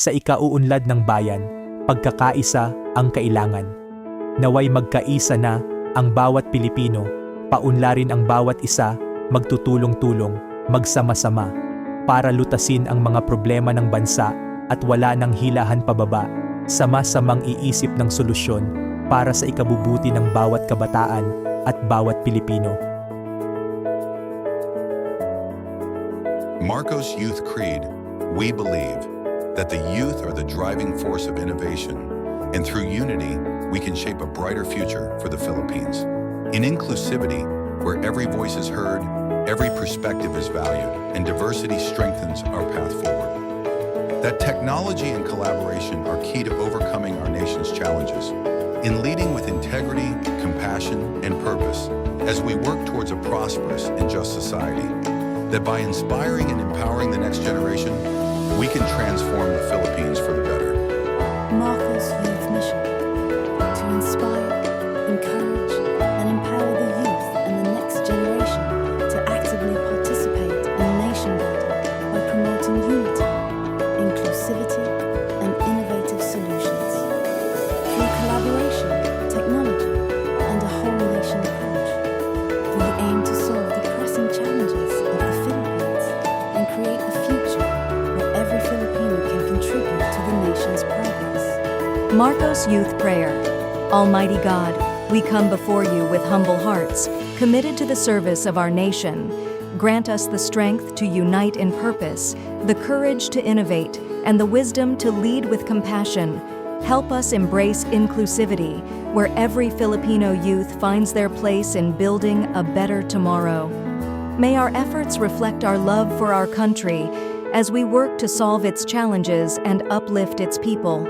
Sa ikauunlad ng bayan, pagkakaisa ang kailangan. Nawa'y magkaisa na ang bawat Pilipino, paunlarin ang bawat isa, magtutulong-tulong, magsama-sama, para lutasin ang mga problema ng bansa at wala nang hilahan pababa, sama-samang iisip ng solusyon para sa ikabubuti ng bawat kabataan at bawat Pilipino. Marcos Youth Creed, we believe that the youth are the driving force of innovation, and through unity, we can shape a brighter future for the Philippines. In inclusivity, where every voice is heard, every perspective is valued, and diversity strengthens our path forward. That technology and collaboration are key to overcoming our nation's challenges. In leading with integrity, compassion, and purpose, as we work towards a prosperous and just society, that by inspiring and empowering the next generation, we can transform the Philippines for the better. Marcos Youth Mission: to inspire, encourage, and empower the youth and the next generation to actively participate in nation building by promoting unity, inclusivity, and innovative solutions. Through collaboration, technology, and a whole nation approach, we aim to solve the pressing challenges of the Philippines and create a future where every Filipino can contribute to the nation's progress. Marcos Youth Prayer. Almighty God, we come before you with humble hearts, committed to the service of our nation. Grant us the strength to unite in purpose, the courage to innovate, and the wisdom to lead with compassion. Help us embrace inclusivity, where every Filipino youth finds their place in building a better tomorrow. May our efforts reflect our love for our country as we work to solve its challenges and uplift its people.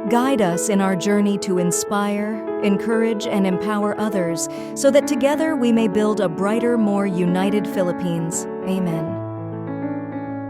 Guide us in our journey to inspire, encourage, and empower others so that together we may build a brighter, more united Philippines. Amen.